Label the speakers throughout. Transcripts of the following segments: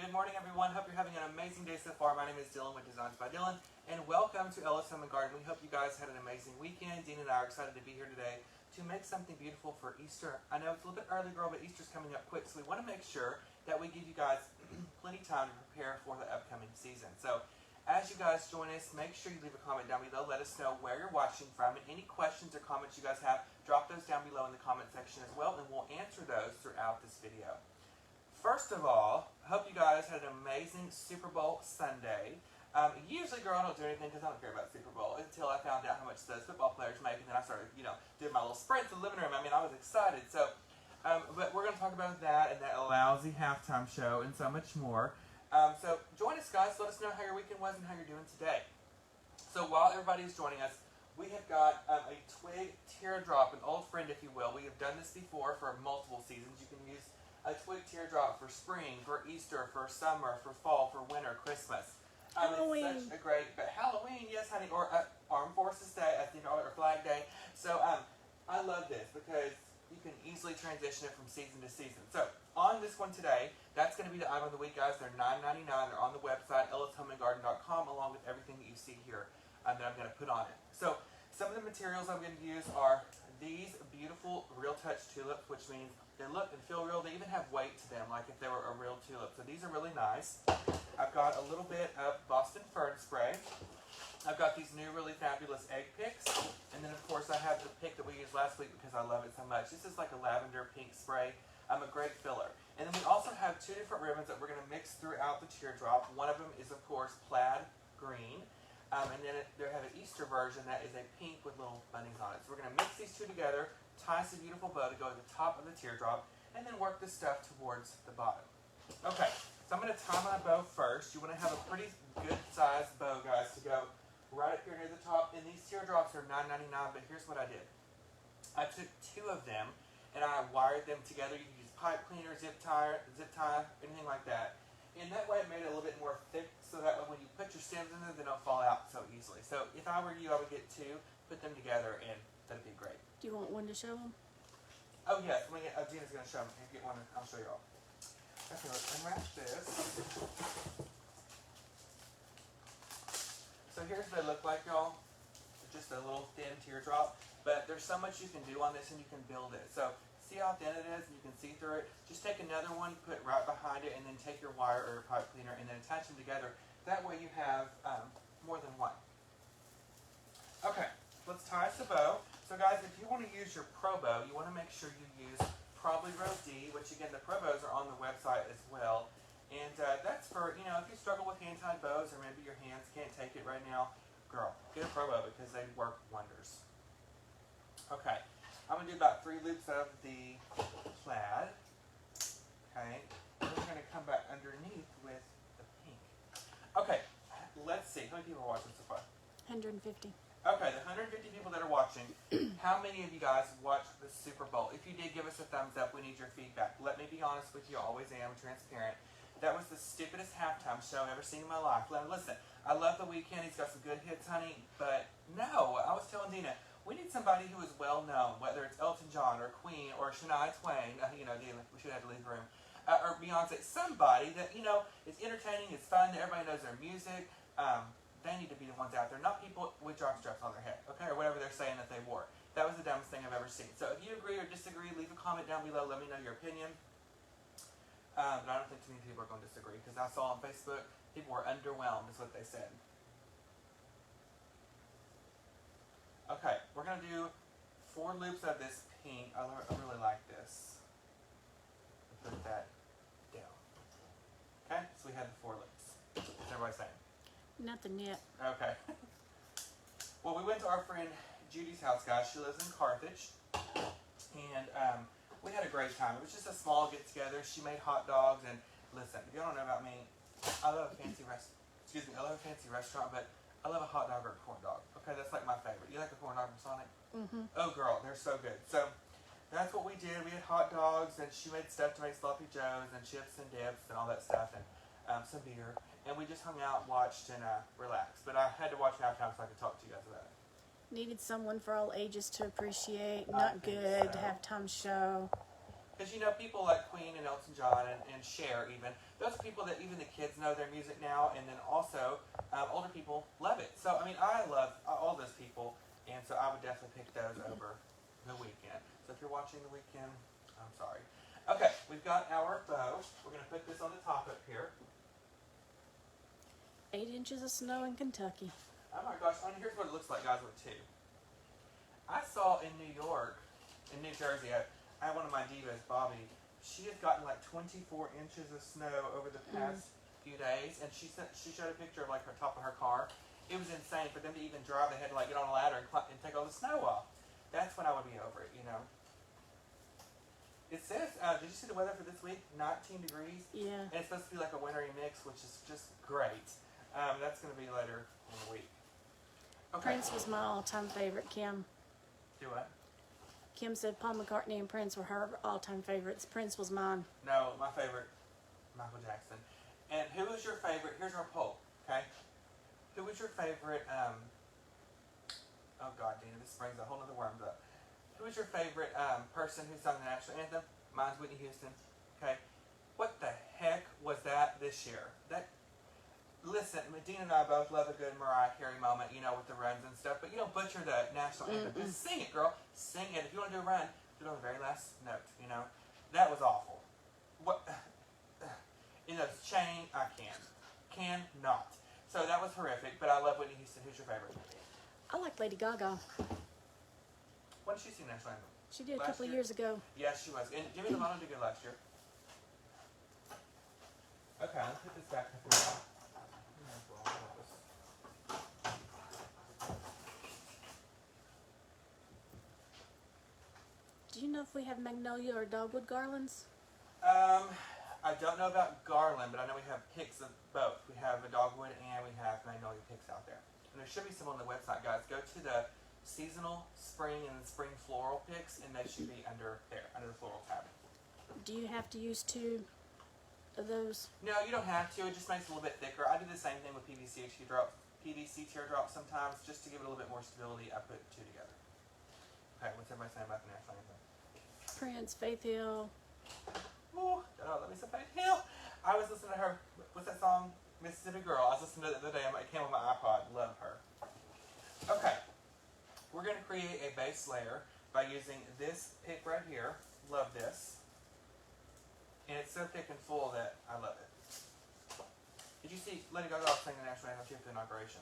Speaker 1: Good morning, everyone. Hope you're having an amazing day so far. My name is Dylan with Designs by Dylan, and welcome to Ella's Home and Garden. We hope you guys had an amazing weekend. Dean and I are excited to be here today to make something beautiful for Easter. I know it's a little bit early, girl, but Easter's coming up quick, so we want to make sure that we give you guys plenty of time to prepare for the upcoming season. So, as you guys join us, make sure you leave a comment down below. Let us know where you're watching from, and any questions or comments you guys have, drop those down below in the comment section as well, and we'll answer those throughout this video. First of all, I hope you guys had an amazing Super Bowl Sunday. Usually, girl, I don't do anything because I don't care about Super Bowl until I found out how much those football players make, and then I started, doing my little sprints in the living room. I mean, I was excited. So, but we're going to talk about that and that lousy halftime show and so much more. So join us, guys. Let us know how your weekend was and how you're doing today. So while everybody is joining us, we have got a Twig Teardrop, an old friend, if you will. We have done this before for multiple seasons. You can use a Twig Teardrop for spring, for Easter, for summer, for fall, for winter, Christmas.
Speaker 2: Halloween.
Speaker 1: It's such a great, but Halloween, yes, honey, or Armed Forces Day, I think, or Flag Day. So I love this because you can easily transition it from season to season. So on this one today, that's going to be the item of the week, guys. They're $9.99. They're on the website, ellishomeandgarden.com, along with everything that you see here that I'm going to put on it. So some of the materials I'm going to use are these beautiful Real Touch tulips, which means they look and feel real. They even have weight to them, like if they were a real tulip. So these are really nice. I've got a little bit of Boston Fern spray. I've got these new really fabulous egg picks. And then, of course, I have the pick that we used last week because I love it so much. This is like a lavender pink spray. A great filler. And then we also have two different ribbons that we're going to mix throughout the teardrop. One of them is, of course, plaid green. And then they have an Easter version that is a pink with little bunnies on it. So we're going to mix these two together, tie some beautiful bow to go at the top of the teardrop, and then work this stuff towards the bottom. Okay, so I'm going to tie my bow first. You want to have a pretty good sized bow, guys, to go right up here near the top. And these teardrops are $9.99, but here's what I did. I took two of them, and I wired them together. You can use pipe cleaner, zip tie, anything like that. And that way it made it a little bit more thick, so that way when you put your stems in there, they don't fall out so easily. So if I were you, I would get two, put them together, and that'd be great.
Speaker 2: Do you want one to show them?
Speaker 1: Oh yes, Gina's going to show them. If you get one, I'll show you all. Okay, let's unwrap this. So here's what they look like, y'all. Just a little thin teardrop. But there's so much you can do on this, and you can build it. So see how thin it is, and you can see through it. Just take another one, put it right behind it, and then take your wire or your pipe cleaner, and then attach them together. That way you have more than one. Okay, let's tie us a bow. So guys, if you want to use your Pro Bow, you want to make sure you use probably row D, which again, the Pro Bows are on the website as well. And that's for, if you struggle with hand-tied bows, or maybe your hands can't take it right now, girl, get a Pro Bow because they work wonders. Okay, I'm going to do about 3 loops of the plaid. Okay, and we're going to come back underneath with the pink. Okay, let's see. How many people are watching so far?
Speaker 2: 150.
Speaker 1: Okay, the 150 people that are watching, how many of you guys watched the Super Bowl? If you did, give us a thumbs up. We need your feedback. Let me be honest with you. I always am transparent. That was the stupidest halftime show I've ever seen in my life. Listen, I love The Weeknd. He's got some good hits, honey. But no, I was telling Dina, we need somebody who is well known, whether it's Elton John or Queen or Shania Twain. Dina, we should have to leave the room. Or Beyonce. Somebody that, is entertaining, is fun, that everybody knows their music. They need to be the ones out there, not people with jockstraps on their head, okay, or whatever they're saying that they wore. That was the dumbest thing I've ever seen. So if you agree or disagree, leave a comment down below. Let me know your opinion. But I don't think too many people are going to disagree, because I saw on Facebook, people were underwhelmed, is what they said. Okay, we're going to do 4 loops of this pink. I really like this. Put that down. Okay, so we have the 4 loops. What's everybody saying?
Speaker 2: Nothing yet.
Speaker 1: Okay. Well, we went to our friend Judy's house, guys. She lives in Carthage. And we had a great time. It was just a small get-together. She made hot dogs. And listen, if you don't know about me, I love a fancy restaurant, but I love a hot dog or a corn dog. Okay, that's like my favorite. You like a corn dog from Sonic?
Speaker 2: Mm-hmm.
Speaker 1: Oh, girl, they're so good. So that's what we did. We had hot dogs, and she made stuff to make sloppy joes and chips and dips and all that stuff, and some beer. And we just hung out, watched, and relaxed. But I had to watch halftime so I could talk to you guys about it.
Speaker 2: Needed someone for all ages to appreciate. Not good.
Speaker 1: So.
Speaker 2: Halftime show.
Speaker 1: Because you know, people like Queen and Elton John and Cher, even those are people that even the kids know their music now, and then also older people love it. So I mean, I love all those people, and so I would definitely pick those over the Weeknd. So if you're watching the Weeknd, I'm sorry. Okay, we've got our bow. We're gonna put this on the top up here.
Speaker 2: 8 inches of snow in Kentucky.
Speaker 1: Oh my gosh! And here's what it looks like, guys, with two. I saw in New York, in New Jersey, I had one of my divas, Bobby. She had gotten like 24 inches of snow over the past few days, and she showed a picture of like her top of her car. It was insane for them to even drive. They had to like get on a ladder and take all the snow off. That's when I would be over it, you know. It says, did you see the weather for this week? 19 degrees.
Speaker 2: Yeah.
Speaker 1: And it's supposed to be like a wintry mix, which is just great. That's going to be later in the week. Okay.
Speaker 2: Prince was my all-time favorite, Kim.
Speaker 1: Do what?
Speaker 2: Kim said Paul McCartney and Prince were her all-time favorites. Prince was mine.
Speaker 1: No, my favorite, Michael Jackson. And who is your favorite? Here's our poll, okay? Who is your favorite, oh God, Dina, this brings a whole other worms up. Who is your favorite person who sung the national anthem? Mine's Whitney Houston, okay? What the heck was that this year? Listen, Medina and I both love a good Mariah Carey moment, you know, with the runs and stuff, but you don't butcher the national anthem. Just sing it, girl. Sing it. If you want to do a run, do it on the very last note, you know. That was awful. What? You know, chain, I cannot. So that was horrific, but I love Whitney Houston. Who's your favorite?
Speaker 2: I like Lady Gaga.
Speaker 1: When did she sing national anthem?
Speaker 2: She did a
Speaker 1: Last
Speaker 2: couple of
Speaker 1: year?
Speaker 2: years ago.
Speaker 1: Yes, she was. And Jimmy Levano did good last year. Okay, let's put this back up here.
Speaker 2: Do you know if we have magnolia or dogwood garlands?
Speaker 1: I don't know about garland, but I know we have picks of both. We have a dogwood and we have magnolia picks out there. And there should be some on the website, guys. Go to the seasonal spring and spring floral picks, and they should be under there, under the floral tab.
Speaker 2: Do you have to use 2 of those?
Speaker 1: No, you don't have to. It just makes it a little bit thicker. I do the same thing with PVC teardrops sometimes, just to give it a little bit more stability. I put 2 together. Okay, what's everybody saying about the national anthem?
Speaker 2: Prince, Faith Hill.
Speaker 1: Oh, let me say Faith Hill. I was listening to her. What's that song? Mississippi Girl. I was listening to it the other day. It came on my iPod. Love her. Okay. We're going to create a base layer by using this pick right here. Love this. And it's so thick and full that I love it. Did you see Lady Gaga sing the national anthem at the inauguration?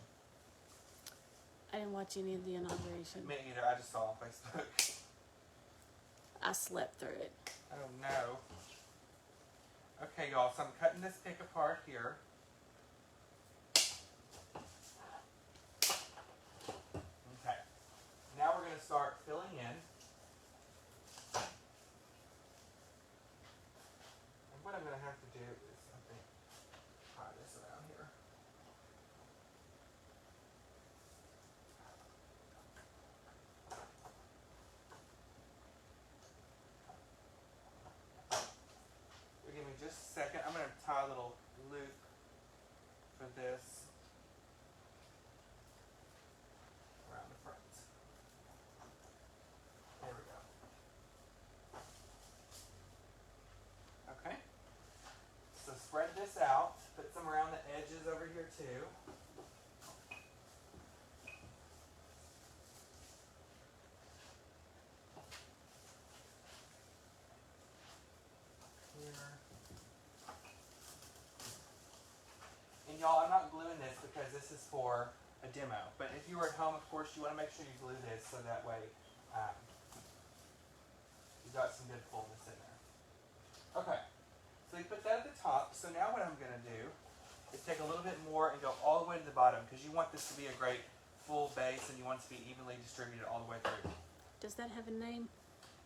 Speaker 2: I didn't watch any of the inauguration.
Speaker 1: Me either. I just saw on Facebook.
Speaker 2: I slept through it.
Speaker 1: Oh no. Okay, y'all. So I'm cutting this pick apart here. Okay. Now we're going to start filling in. And what I'm going to have to do is, I think, tie this around here. Give me just a second. I'm going to tie a little loop for this around the front. There we go. Okay. So spread this out. Put some around the edges over here too. And y'all, I'm not gluing this because this is for a demo. But if you were at home, of course, you want to make sure you glue this so that way you got some good fullness in there. Okay, so you put that at the top. So now what I'm going to do is take a little bit more and go all the way to the bottom because you want this to be a great full base and you want it to be evenly distributed all the way through.
Speaker 2: Does that have a name?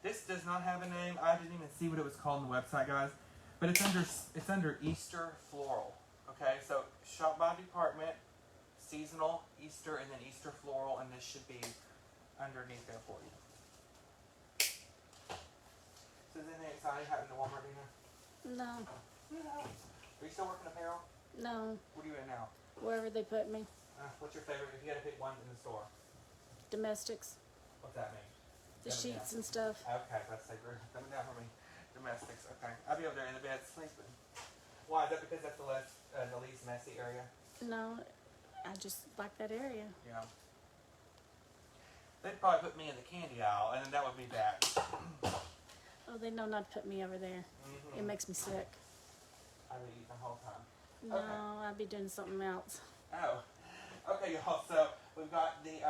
Speaker 1: This does not have a name. I didn't even see what it was called on the website, guys. But it's under Easter Floral. Okay, so shop by department, seasonal, Easter, and then Easter Floral, and this should be underneath there for you. So is anything exciting happening to Walmart, Dina?
Speaker 2: No.
Speaker 1: No. Are you still working apparel?
Speaker 2: No.
Speaker 1: What are you in now?
Speaker 2: Wherever they put me.
Speaker 1: What's your favorite, if you had to pick one in the store?
Speaker 2: Domestics.
Speaker 1: What's that mean?
Speaker 2: The
Speaker 1: Dumb it
Speaker 2: sheets
Speaker 1: down.
Speaker 2: and stuff.
Speaker 1: Okay, let's say, dumb it down for me. domestics. Okay, I'll be over there in the bed sleeping. Why? Is that because that's the least messy area?
Speaker 2: No, I just like that area.
Speaker 1: Yeah. They'd probably put me in the candy aisle, and then that would be bad.
Speaker 2: Oh, they know not to put me over there.
Speaker 1: Mm-hmm.
Speaker 2: It makes me sick.
Speaker 1: I would eat the whole time.
Speaker 2: No,
Speaker 1: Okay.
Speaker 2: I'd be doing something else.
Speaker 1: Oh. Okay, y'all. So we've got the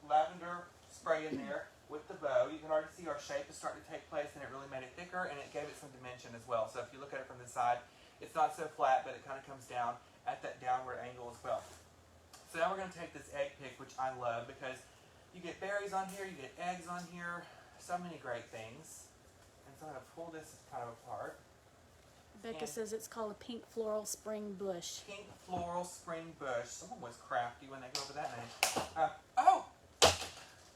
Speaker 1: lavender spray in there with the bow. You can already see our shape is starting to take place, and it really made it thicker, and it gave it some dimension as well. So if you look at it from the side, it's not so flat, but it kind of comes down at that downward angle as well. So now we're going to take this egg pick, which I love because you get berries on here, you get eggs on here, so many great things. And so I'm going to pull this kind of apart.
Speaker 2: Becca says it's called a pink floral spring bush.
Speaker 1: Pink floral spring bush. Someone was crafty when they go over that name. Oh!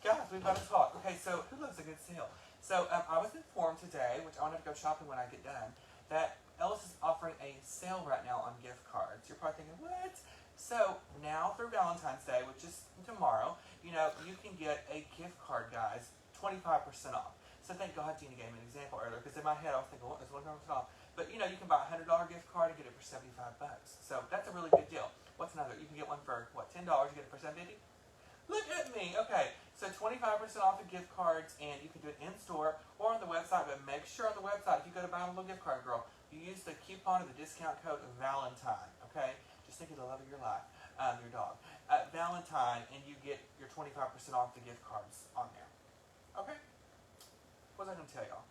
Speaker 1: Guys, we've got to talk. Okay, so who loves a good sale? So I was informed today, which I want to go shopping when I get done, that Ellis is offering a sale right now on gift cards. You're probably thinking, what? So now through Valentine's Day, which is tomorrow, you know, you can get a gift card, guys, 25% off. So thank God Gina gave me an example earlier, because in my head I was thinking, what is 100% off? But you know, you can buy a $100 gift card and get it for $75. So that's a really good deal. What's another? You can get one for, what, $10, you get it for $7.50? Look at me. Okay, so 25% off the gift cards, and you can do it in-store or on the website, but make sure on the website, if you go to buy a little gift card, girl, you use the coupon or the discount code Valentine, okay? Just think of the love of your life, your dog. Valentine, and you get your 25% off the gift cards on there. Okay? What was I going to tell y'all?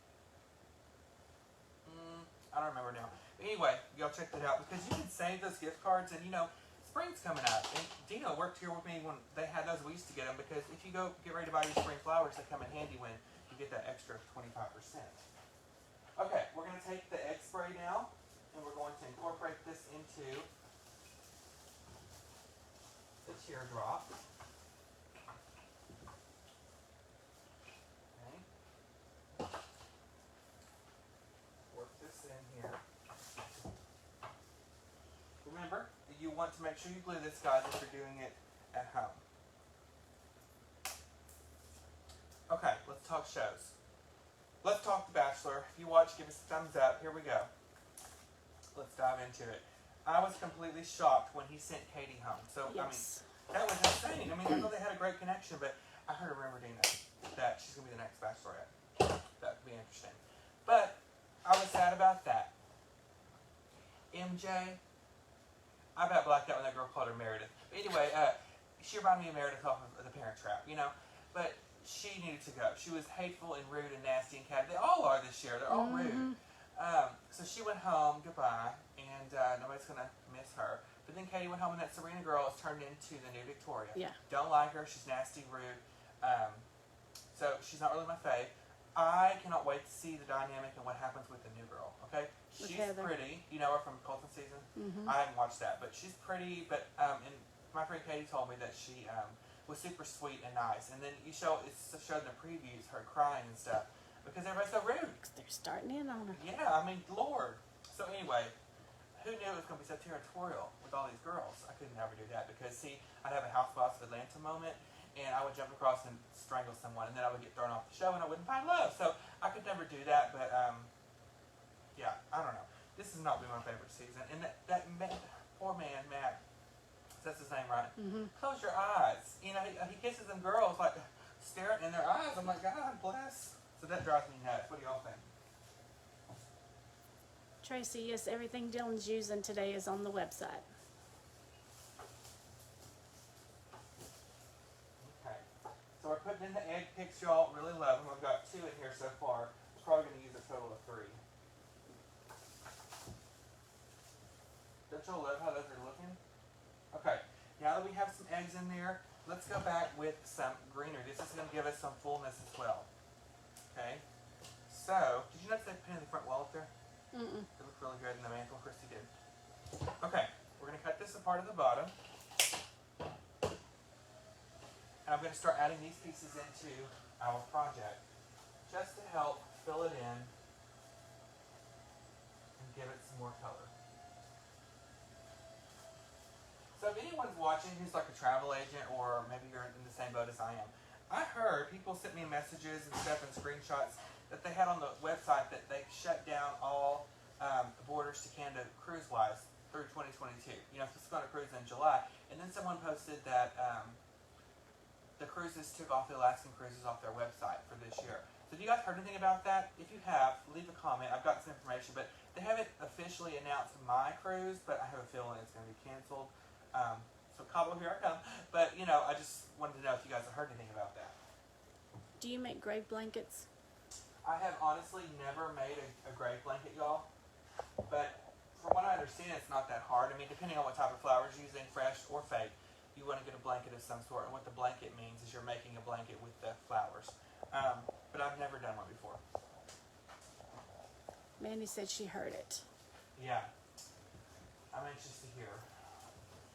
Speaker 1: I don't remember now. But anyway, y'all check that out, because you can save those gift cards, and you know, spring's coming up. And Dino worked here with me when they had those. We used to get them, because if you go get ready to buy your spring flowers, they come in handy when you get that extra 25%. Okay, we're going to take the egg spray now, and we're going to incorporate this into the teardrop. Okay. Work this in here. Remember, you want to make sure you glue this, guys, if you're doing it at home. Okay, let's talk shows. Let's talk The Bachelor. If you watch, give us a thumbs up. Here we go. Let's dive into it. I was completely shocked when he sent Katie home. So,
Speaker 2: Yes.
Speaker 1: I mean, that was insane. I mean, I know they had a great connection, but I heard a rumor, Dina, that she's going to be the next Bachelorette. That would be interesting. But I was sad about that. MJ, I about blacked out when that girl called her Meredith. But anyway, she reminded me of Meredith off of The Parent Trap, you know. But she needed to go. She was hateful and rude and nasty and catty. They all are this year. They're all rude. So she went home, goodbye, and nobody's going to miss her. But then Katie went home, and that Serena girl is turned into the new Victoria.
Speaker 2: Yeah.
Speaker 1: Don't like her. She's nasty, rude. So she's not really my fave. I cannot wait to see the dynamic and what happens with the new girl, okay? She's pretty. You know her from Colton season? I haven't watched that, but she's pretty. But and my friend Katie told me that she was super sweet and nice. And then it showed in the previews her crying and stuff because everybody's so rude.
Speaker 2: They're starting in on her.
Speaker 1: Yeah, I mean, Lord. So anyway, who knew it was going to be so territorial with all these girls? I could never do that because, see, I'd have a Housewives of Atlanta moment, and I would jump across and strangle someone, and then I would get thrown off the show, and I wouldn't find love. So I could never do that, but, yeah, I don't know. This has not been my favorite season. And that poor man, Matt, that's his name, right? Close your eyes. You know, he kisses them girls, like, staring in their eyes. I'm like, God bless. So that drives me nuts. What do y'all think?
Speaker 2: Tracy, yes, everything Dylan's using today is on the website.
Speaker 1: Okay. So we're putting in the egg picks, y'all. Really love them. I've got 2 in here so far. We're probably going to use a total of 3. Don't y'all love how those are looking? Okay. Now that we have some eggs in there, let's go back with some greenery. This is going to give us some fullness as well. Okay. So, did you notice that pin in the front wall up there? It looked really good in the mantle. Christy did. Okay, we're going to cut this apart at the bottom. And I'm going to start adding these pieces into our project just to help fill it in and give it some more color. So if anyone's watching who's like a travel agent or maybe you're in the same boat as I am, I heard people sent me messages and stuff and screenshots that they had on the website that they shut down all borders to Canada cruise-wise through 2022. You know, if it's going to cruise in July. And then someone posted that the cruises took off the Alaskan cruises off their website for this year. So have you guys heard anything about that? If you have, leave a comment. I've got some information, but they haven't officially announced my cruise, but I have a feeling it's going to be canceled. So Cabo, here I come. But, you know, I just wanted to know if you guys have heard anything about that.
Speaker 2: Do you make grave blankets?
Speaker 1: I have honestly never made a grave blanket, y'all. But from what I understand, it's not that hard. I mean, depending on what type of flowers you're using, fresh or fake, you want to get a blanket of some sort. And what the blanket means is you're making a blanket with the flowers. But I've never done one before.
Speaker 2: Mandy said she heard it.
Speaker 1: Yeah. I'm anxious to hear.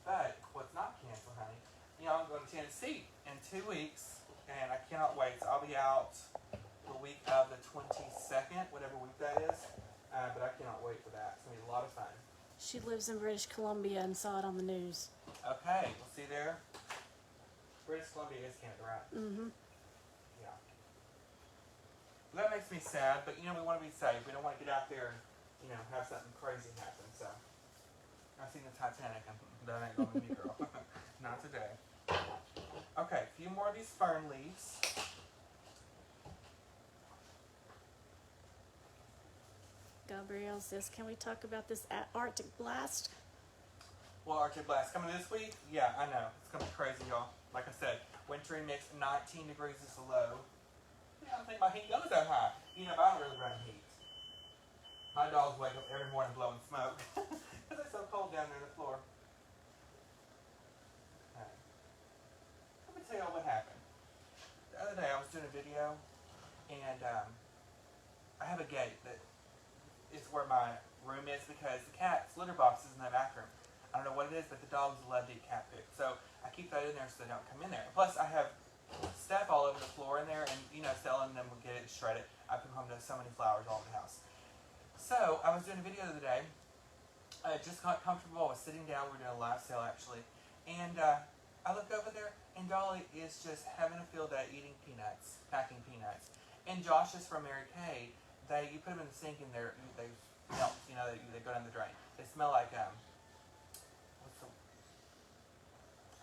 Speaker 1: But what's not canceled, honey, you know, I'm going to Tennessee in 2 weeks, and I cannot wait. So I'll be out the week of the 22nd, whatever week that is. But I cannot wait for that. It's going to be a lot of fun.
Speaker 2: She lives in British Columbia and saw it on the news.
Speaker 1: Okay, we'll see there. British Columbia is Canada, right?
Speaker 2: Mm-hmm.
Speaker 1: Yeah. Well, that makes me sad, but you know, we want to be safe. We don't want to get out there and, you know, have something crazy happen. So, I've seen the Titanic, and that ain't gonna be me, girl. Not today. Okay, a few more of these fern leaves.
Speaker 2: Gabrielle says, can we talk about this Arctic blast?
Speaker 1: Well, Arctic blast coming this week? Yeah, I know. It's gonna be crazy, y'all. Like I said, wintry mix, 19 degrees is the low. Yeah, I don't think my heat goes that high. You know, I don't really run heat. My dogs wake up every morning blowing smoke because it's so cold down there on the floor. Okay. Let me tell y'all what happened. The other day I was doing a video, and I have a gate that is where my room is because the cat's litter box is in the bathroom. I don't know what it is, but the dogs love to eat cat poop. So I keep that in there so they don't come in there. Plus I have stuff all over the floor in there, and you know, selling them will get it shredded. I put home to so many flowers all over the house. So I was doing a video the other day. I just got comfortable. I was sitting down. We were doing a live sale actually, and I look over there, and Dolly is just having a field day eating peanuts, packing peanuts. And Josh is from Mary Kay. You put them in the sink, and they melt. You know, they go down the drain. They smell like I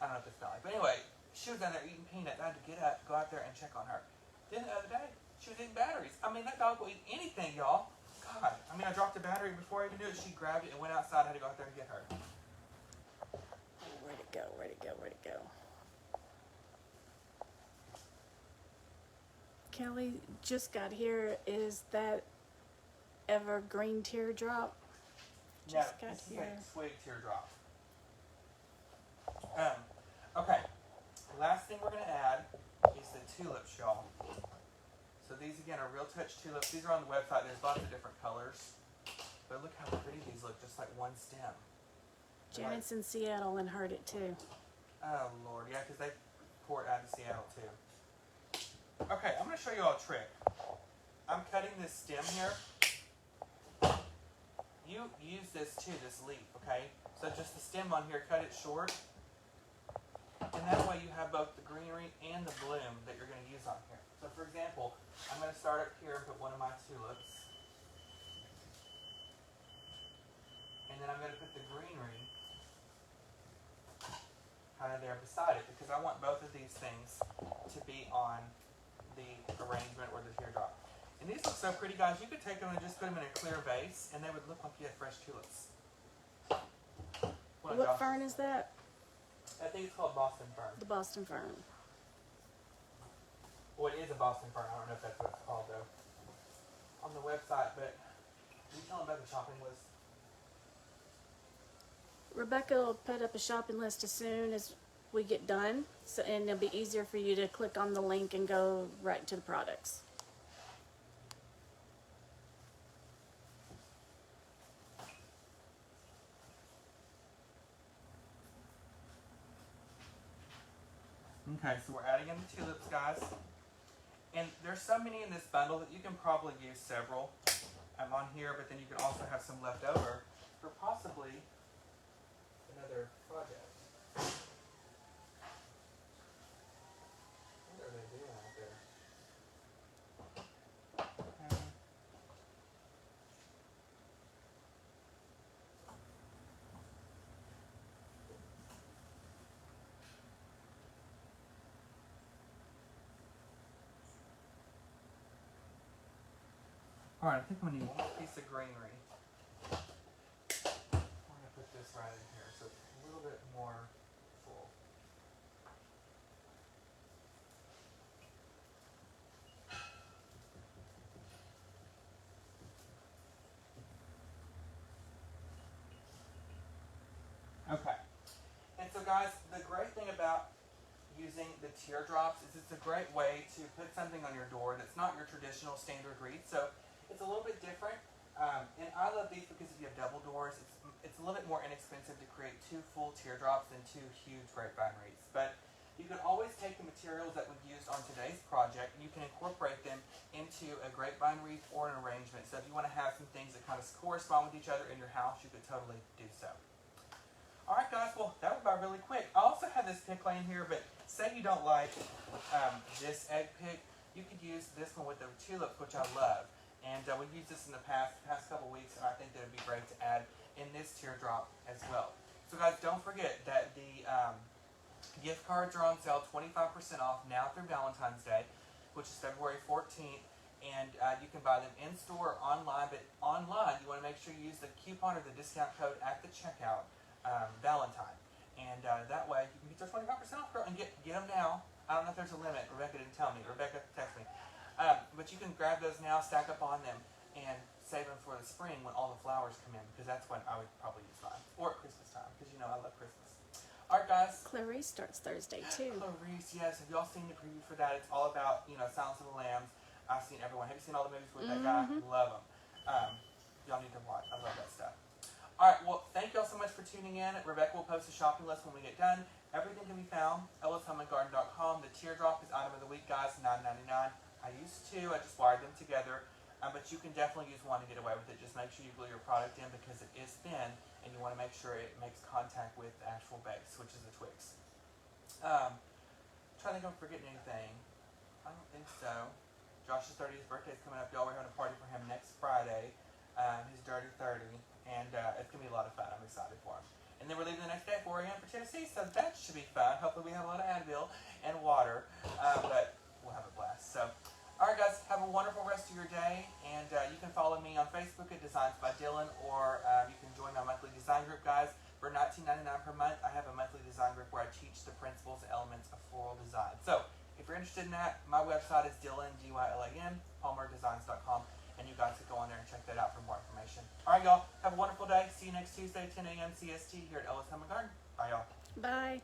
Speaker 1: don't know what they smell like. But anyway, she was down there eating peanuts. I had to get up, go out there, and check on her. Then the other day, she was eating batteries. I mean, that dog will eat anything, y'all. God. I mean, I dropped the battery before I even knew it. She grabbed it and went outside. I had to go out there and get her.
Speaker 2: Where'd it go? Where'd it go? Where'd it go? Kelly just got here. Is that evergreen teardrop? Just got
Speaker 1: this
Speaker 2: here.
Speaker 1: is a Twig Teardrop. Okay. Last thing we're going to add is the tulips, y'all. So these, again, are Real Touch tulips. These are on the website. There's lots of different colors. But look how pretty these look, just like one stem.
Speaker 2: Janet's in Seattle and heard it too.
Speaker 1: Oh, Lord. Yeah, because they pour it out of Seattle, too. Okay, I'm going to show you all a trick. I'm cutting this stem here. You use this, too, this leaf, okay? So just the stem on here, cut it short. And that way you have both the greenery and the bloom that you're going to use on here. So, for example, I'm going to start up here and put one of my tulips. And then I'm going to put the greenery kind of there beside it because I want both of these things to be on the arrangement or the teardrop. And these look so pretty, guys. You could take them and just put them in a clear vase and they would look like you had fresh tulips.
Speaker 2: What fern is that?
Speaker 1: I think it's called Boston fern.
Speaker 2: The Boston fern.
Speaker 1: Well, it is a Boston fern. I don't know if that's what it's called, though, on the website. But can you tell them about the shopping list?
Speaker 2: Rebecca will put up a shopping list as soon as we get done, so and it'll be easier for you to click on the link and go right to the products.
Speaker 1: Okay, so we're adding in the tulips, guys. And there's so many in this bundle that you can probably use several. I'm on here, but then you can also have some left over for possibly another project. What are they doing out there? Alright, I think I'm going to need one more piece of greenery. I'm going to put this right in here so it's a little bit more full. Okay. And so guys, the great thing about using the teardrops is it's a great way to put something on your door that's not your traditional standard wreath. So it's a little bit different. And I love these because if you have double doors, it's a little bit more inexpensive to create 2 full teardrops than 2 huge grapevine wreaths. But you can always take the materials that we've used on today's project and you can incorporate them into a grapevine wreath or an arrangement. So if you want to have some things that kind of correspond with each other in your house, you could totally do so. Alright guys, well that went by really quick. I also have this pick laying here, but say you don't like this egg pick, you could use this one with the tulips, which I love. And we've used this in the past couple weeks, and I think that would be great to add in this teardrop as well. So guys, don't forget that the gift cards are on sale 25% off now through Valentine's Day, which is February 14th. And you can buy them in-store or online, but online you want to make sure you use the coupon or the discount code at the checkout, Valentine. And that way you can get your 25% off, girl, and get them now. I don't know if there's a limit. Rebecca didn't tell me. Rebecca texted me. But you can grab those now, stack up on them, and save them for the spring when all the flowers come in, because that's when I would probably use mine. Or at Christmas time, because you know I love Christmas. Alright guys.
Speaker 2: Clarice starts Thursday too.
Speaker 1: Clarice, yes. Have y'all seen the preview for that? It's all about, Silence of the Lambs. I've seen everyone. Have you seen all the movies with that guy? Love them. Y'all need to watch. I love that stuff. Alright, well, thank y'all so much for tuning in. Rebecca will post a shopping list when we get done. Everything can be found at ellishomeandgarden.com. The teardrop is item of the week, guys, $9.99. I used 2, I just wired them together, but you can definitely use one to get away with it. Just make sure you glue your product in because it is thin, and you want to make sure it makes contact with the actual base, which is the twigs. Trying to think if I'm forgetting anything. I don't think so. Josh's 30th birthday is coming up. Y'all, we're having a party for him next Friday. His dirty 30, and it's going to be a lot of fun. I'm excited for him. And then we're leaving the next day at 4 a.m. for Tennessee, so that should be fun. Hopefully we have a lot of Advil and water, but we'll have a blast. So, alright guys, have a wonderful rest of your day, and you can follow me on Facebook at Designs by Dylan, or you can join my monthly design group, guys. For $19.99 per month, I have a monthly design group where I teach the principles and elements of floral design. So, if you're interested in that, my website is Dylan, D-Y-L-A-N, palmerdesigns.com, and you guys can go on there and check that out for more information. Alright y'all, have a wonderful day. See you next Tuesday, 10 a.m. CST here at Ellis Home and Garden. Bye y'all.
Speaker 2: Bye.